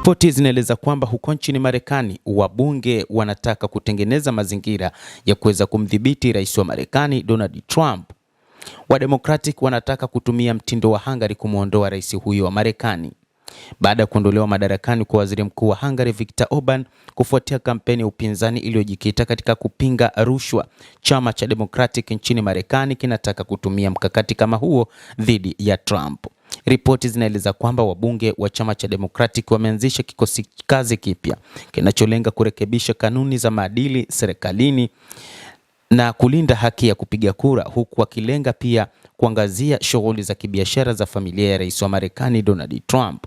Ripoti zinaeleza kwamba huko nchini Marekani wabunge wanataka kutengeneza mazingira ya kuweza kumdhibiti rais wa Marekani Donald Trump. Wademokratic wanataka kutumia mtindo wa Hungary kumwondoa rais huyo wa Marekani. Baada ya kuondolewa madarakani kwa waziri mkuu wa Hungary Viktor Orban kufuatia kampeni ya upinzani iliyojikita katika kupinga rushwa, chama cha Democratic nchini Marekani kinataka kutumia mkakati kama huo dhidi ya Trump. Ripoti zinaeleza kwamba wabunge wa chama cha Democratic wameanzisha kikosi kazi kipya kinacholenga kurekebisha kanuni za maadili serikalini na kulinda haki ya kupiga kura, huku wakilenga pia kuangazia shughuli za kibiashara za familia ya rais wa Marekani Donald Trump.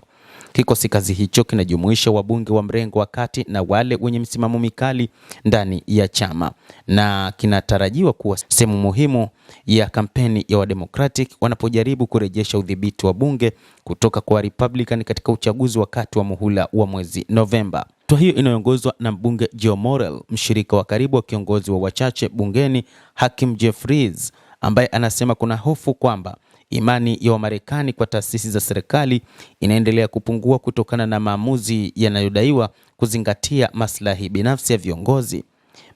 Kikosi kazi hicho kinajumuisha wabunge wa mrengo wa kati na wale wenye msimamo mikali ndani ya chama, na kinatarajiwa kuwa sehemu muhimu ya kampeni ya Wademokratic wanapojaribu kurejesha udhibiti wa bunge kutoka kwa Republican katika uchaguzi wakati wa muhula wa mwezi Novemba. Hatua hiyo inaongozwa na mbunge Joe Morell, mshirika wa karibu wa kiongozi wa wachache bungeni Hakeem Jeffries, ambaye anasema kuna hofu kwamba imani ya Wamarekani kwa taasisi za serikali inaendelea kupungua kutokana na maamuzi yanayodaiwa kuzingatia maslahi binafsi ya viongozi.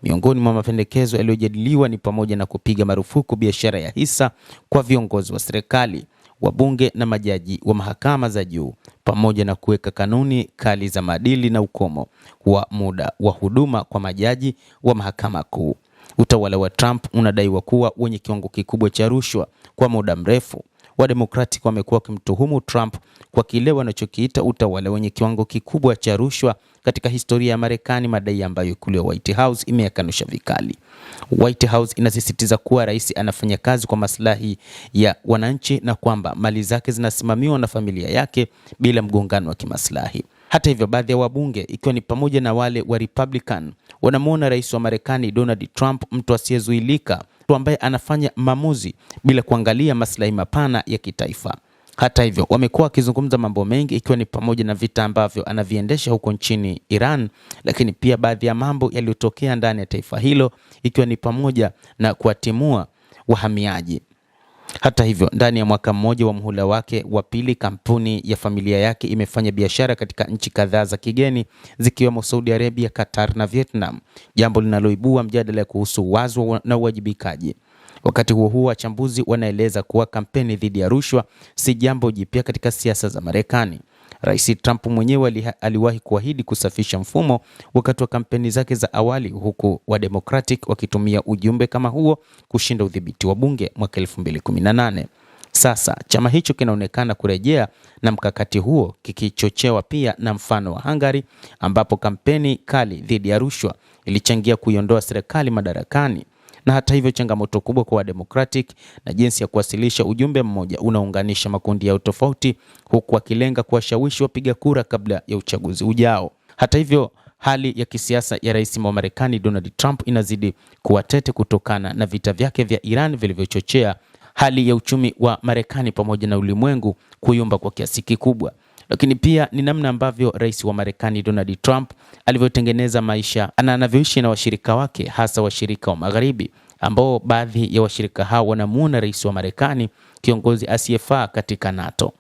Miongoni mwa mapendekezo yaliyojadiliwa ni pamoja na kupiga marufuku biashara ya hisa kwa viongozi wa serikali, wabunge na majaji wa mahakama za juu, pamoja na kuweka kanuni kali za maadili na ukomo wa muda wa huduma kwa majaji wa mahakama kuu. Utawala wa Trump unadaiwa kuwa wenye kiwango kikubwa cha rushwa kwa muda mrefu. Wademokratic wamekuwa wakimtuhumu Trump kwa kile wanachokiita utawala wenye kiwango kikubwa cha rushwa katika historia ya Marekani, madai ambayo ikulu ya White House imeyakanusha vikali. White House inasisitiza kuwa rais anafanya kazi kwa maslahi ya wananchi na kwamba mali zake zinasimamiwa na familia yake bila mgongano wa kimaslahi. Hata hivyo, baadhi ya wabunge ikiwa ni pamoja na wale wa Republican wanamuona rais wa Marekani Donald Trump mtu asiyezuilika, mtu ambaye anafanya maamuzi bila kuangalia maslahi mapana ya kitaifa. Hata hivyo, wamekuwa wakizungumza mambo mengi ikiwa ni pamoja na vita ambavyo anaviendesha huko nchini Iran, lakini pia baadhi ya mambo yaliyotokea ndani ya taifa hilo ikiwa ni pamoja na kuwatimua wahamiaji. Hata hivyo, ndani ya mwaka mmoja wa muhula wake wa pili, kampuni ya familia yake imefanya biashara katika nchi kadhaa za kigeni zikiwemo Saudi Arabia, Qatar na Vietnam, jambo linaloibua mjadala kuhusu wazo na uwajibikaji. Wakati huo wachambuzi wanaeleza kuwa kampeni dhidi ya rushwa si jambo jipya katika siasa za Marekani. Rais Trump mwenyewe aliwahi kuahidi kusafisha mfumo wakati wa kampeni zake za awali, huku wa Democratic wakitumia ujumbe kama huo kushinda udhibiti wa bunge mwaka 2018. Sasa chama hicho kinaonekana kurejea na mkakati huo, kikichochewa pia na mfano wa Hungary ambapo kampeni kali dhidi ya rushwa ilichangia kuiondoa serikali madarakani. Na hata hivyo, changamoto kubwa kwa Democratic na jinsi ya kuwasilisha ujumbe mmoja unaunganisha makundi ya tofauti, huku wakilenga kuwashawishi wapiga kura kabla ya uchaguzi ujao. Hata hivyo, hali ya kisiasa ya rais wa Marekani Donald Trump inazidi kuwa tete kutokana na vita vyake vya Iran vilivyochochea hali ya uchumi wa Marekani pamoja na ulimwengu kuyumba kwa kiasi kikubwa. Lakini pia ni namna ambavyo rais wa Marekani Donald Trump alivyotengeneza maisha na anavyoishi na washirika wake, hasa washirika wa Magharibi, ambao baadhi ya washirika hao wanamuona rais wa Marekani kiongozi asiyefaa katika NATO.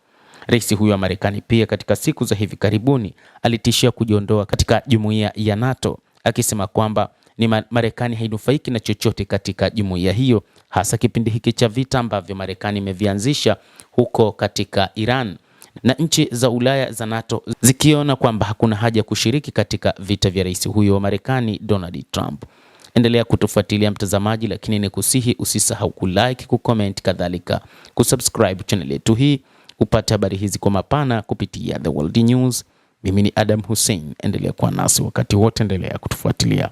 Rais huyo wa Marekani pia katika siku za hivi karibuni alitishia kujiondoa katika jumuiya ya NATO, akisema kwamba ni Marekani hainufaiki na chochote katika jumuiya hiyo, hasa kipindi hiki cha vita ambavyo Marekani imevianzisha huko katika Iran, na nchi za Ulaya za NATO zikiona kwamba hakuna haja kushiriki katika vita vya rais huyo wa Marekani Donald Trump. Endelea kutufuatilia mtazamaji, lakini nikusihi usisahau kulike, kucomment, kadhalika kusubscribe channel yetu hii upate habari hizi kwa mapana kupitia The World News. Mimi ni Adam Hussein, endelea kuwa nasi wakati wote, endelea kutufuatilia.